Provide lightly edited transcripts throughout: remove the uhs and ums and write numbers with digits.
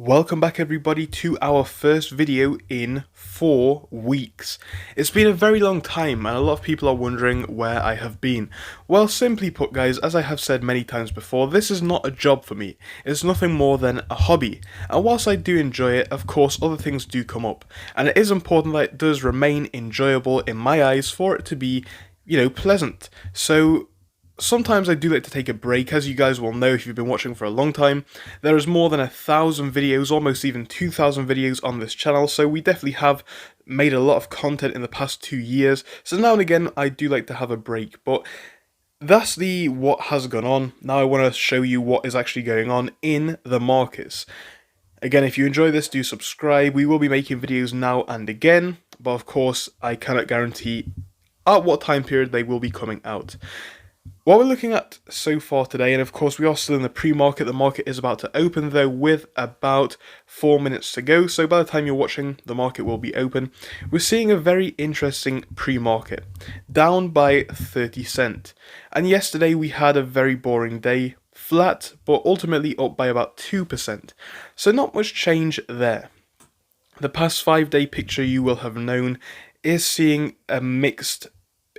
Welcome back everybody to our first video in 4 weeks. It's been a very long time and a lot of people are wondering where I have been. Well, simply put guys, as I have said many times before, this is not a job for me. It's nothing more than a hobby. And whilst I do enjoy it, of course other things do come up. And it is important that it does remain enjoyable in my eyes for it to be, pleasant. So sometimes I do like to take a break. As you guys will know if you've been watching for a long time, there is more than 1,000 videos, almost even 2,000 videos on this channel, so we definitely have made a lot of content in the past 2 years, so now and again I do like to have a break, but that's the what has gone on. Now I want to show you what is actually going on in the markets. Again, if you enjoy this, do subscribe. We will be making videos now and again, but of course I cannot guarantee at what time period they will be coming out. What we're looking at so far today, and of course we are still in the pre-market, the market is about to open though with about 4 minutes to go, so by the time you're watching the market will be open. We're seeing a very interesting pre-market, down by 30 cents, and yesterday we had a very boring day, flat but ultimately up by about 2%, so not much change there. The past 5-day picture you will have known is seeing a mixed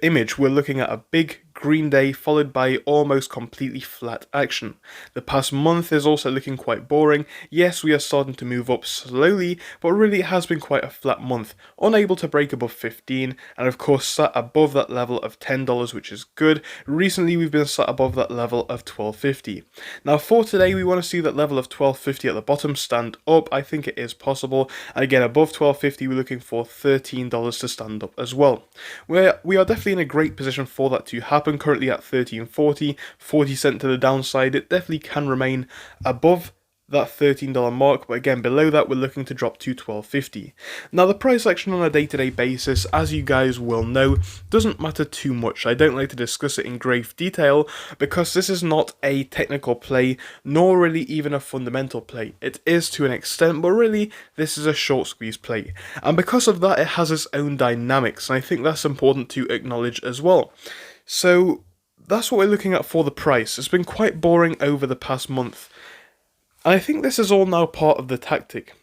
image. We're looking at a big green day followed by almost completely flat action. The past month is also looking quite boring. Yes, we are starting to move up slowly, but really it has been quite a flat month, unable to break above 15, and of course sat above that level of $10, which is good. Recently we've been sat above that level of $12.50. Now for today we want to see that level of $12.50 at the bottom stand up. I think it is possible, and again above $12.50 we're looking for $13 to stand up as well. We are definitely in a great position for that to happen. Currently at $13.40, 40 cents to the downside. It definitely can remain above that $13 mark, but again below that we're looking to drop to $12.50. Now the price action on a day-to-day basis, as you guys will know, doesn't matter too much. I don't like to discuss it in grave detail because this is not a technical play, nor really even a fundamental play. It is to an extent, but really this is a short squeeze play, and because of that it has its own dynamics, and I think that's important to acknowledge as well. So that's what we're looking at for the price. It's been quite boring over the past month, and I think this is all now part of the tactic.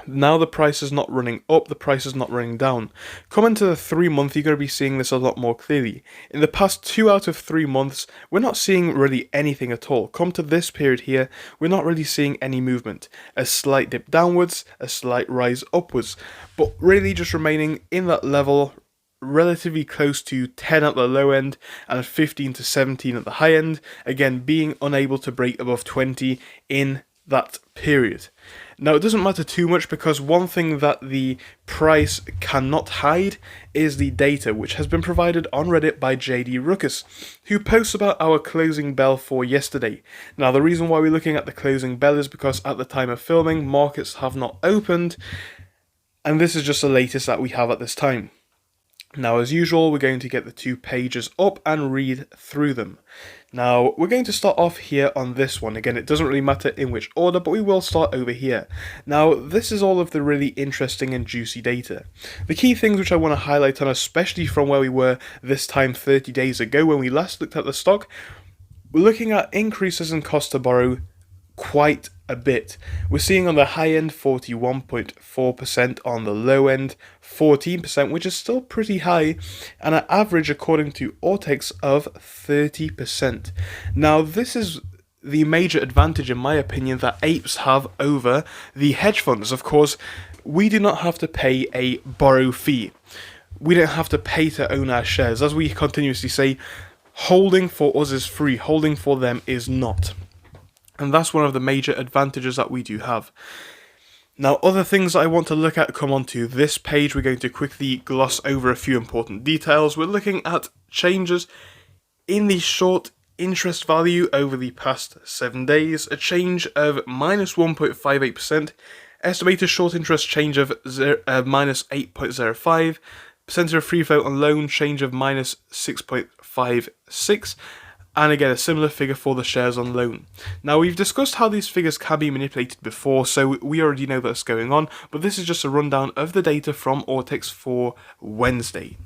Now the price is not running up, the price is not running down. Come into the 3 month, you're going to be seeing this a lot more clearly. In the past 2 out of 3 months, we're not seeing really anything at all. Come to this period here, we're not really seeing any movement. A slight dip downwards, a slight rise upwards, but really just remaining in that level, relatively close to 10 at the low end and 15 to 17 at the high end, again being unable to break above 20 in that period. Now it doesn't matter too much because one thing that the price cannot hide is the data, which has been provided on Reddit by JD Ruckus, who posts about our closing bell for yesterday. Now the reason why we're looking at the closing bell is because at the time of filming markets have not opened, and this is just the latest that we have at this time. Now as usual we're going to get the 2 pages up and read through them. Now we're going to start off here on this one. Again, it doesn't really matter in which order, but we will start over here. Now this is all of the really interesting and juicy data. The key things which I want to highlight on, especially from where we were this time 30 days ago when we last looked at the stock, we're looking at increases in cost to borrow quite a bit. We're seeing on the high end 41.4%, on the low end 14%, which is still pretty high, and an average according to Ortex of 30%. Now this is the major advantage in my opinion that apes have over the hedge funds. Of course, we do not have to pay a borrow fee. We don't have to pay to own our shares. As we continuously say, holding for us is free, holding for them is not. And that's one of the major advantages that we do have. Now, other things that I want to look at come onto this page. We're going to quickly gloss over a few important details. We're looking at changes in the short interest value over the past 7 days. A change of minus 1.58%. Estimated short interest change of minus 8.05%. Percentage of free float on loan change of minus 6.56%. And again, a similar figure for the shares on loan. Now, we've discussed how these figures can be manipulated before, so we already know that's going on, but this is just a rundown of the data from Ortex for Wednesday.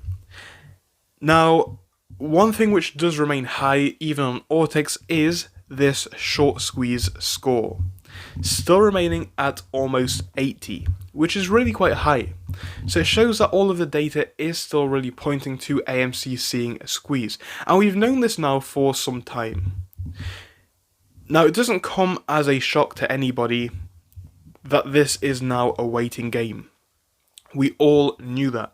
Now, one thing which does remain high, even on Ortex, is this short squeeze score. still remaining at almost 80, which is really quite high. So it shows that all of the data is still really pointing to AMC seeing a squeeze, and we've known this now for some time. Now, it doesn't come as a shock to anybody that this is now a waiting game. We all knew that.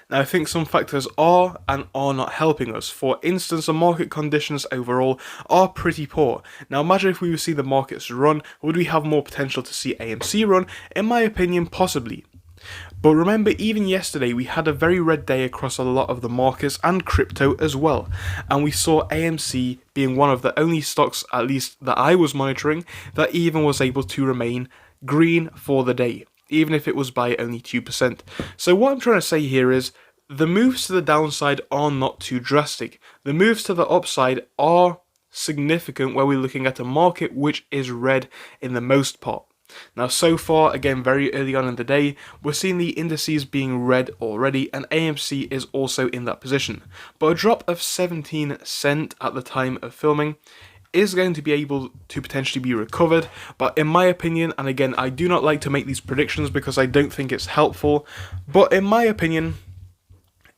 Now, I think some factors are and are not helping us. For instance, the market conditions overall are pretty poor. Now, imagine if we would see the markets run, would we have more potential to see AMC run? In my opinion, possibly. But remember, even yesterday we had a very red day across a lot of the markets and crypto as well. And we saw AMC being one of the only stocks, at least that I was monitoring, that even was able to remain green for the day, even if it was by only 2%. So what I'm trying to say here is, the moves to the downside are not too drastic. The moves to the upside are significant where we're looking at a market which is red in the most part. Now, so far, again, very early on in the day, we're seeing the indices being red already, and AMC is also in that position. But a drop of 17 cents at the time of filming is going to be able to potentially be recovered, but in my opinion, and again, I do not like to make these predictions because I don't think it's helpful, but in my opinion,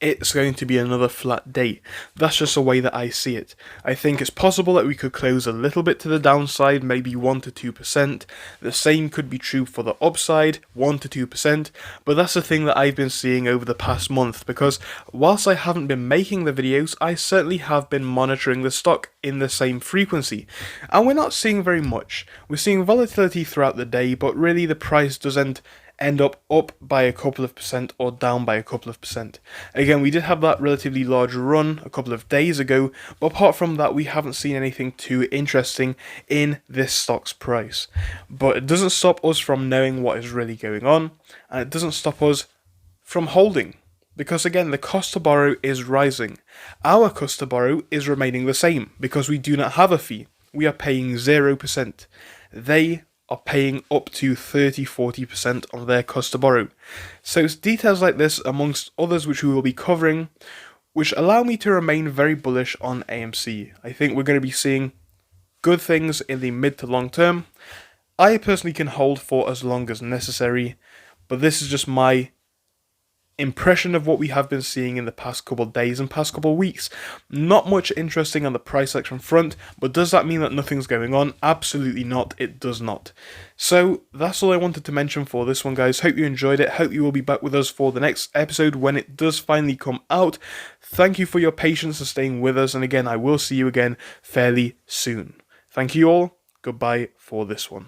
it's going to be another flat day. That's just the way that I see it. I think it's possible that we could close a little bit to the downside, maybe 1 to 2%. The same could be true for the upside, 1 to 2%, but that's the thing that I've been seeing over the past month, because whilst I haven't been making the videos, I certainly have been monitoring the stock in the same frequency, and we're not seeing very much. We're seeing volatility throughout the day, but really the price doesn't end up by a couple of percent or down by a couple of percent. Again, we did have that relatively large run a couple of days ago, but apart from that, we haven't seen anything too interesting in this stock's price. But it doesn't stop us from knowing what is really going on, and it doesn't stop us from holding. Because again, the cost to borrow is rising. Our cost to borrow is remaining the same because we do not have a fee. We are paying 0%. They are paying up to 30-40% on their cost to borrow. So it's details like this, amongst others which we will be covering, which allow me to remain very bullish on AMC. I think we're going to be seeing good things in the mid to long term. I personally can hold for as long as necessary, but this is just my impression of what we have been seeing in the past couple of days and past couple of weeks. Not much interesting on the price action front, but does that mean that nothing's going on? Absolutely not, it does not. So that's all I wanted to mention for this one, guys. Hope you enjoyed it. Hope you will be back with us for the next episode when it does finally come out. Thank you for your patience and staying with us, and again, I will see you again fairly soon. Thank you all. Goodbye for this one.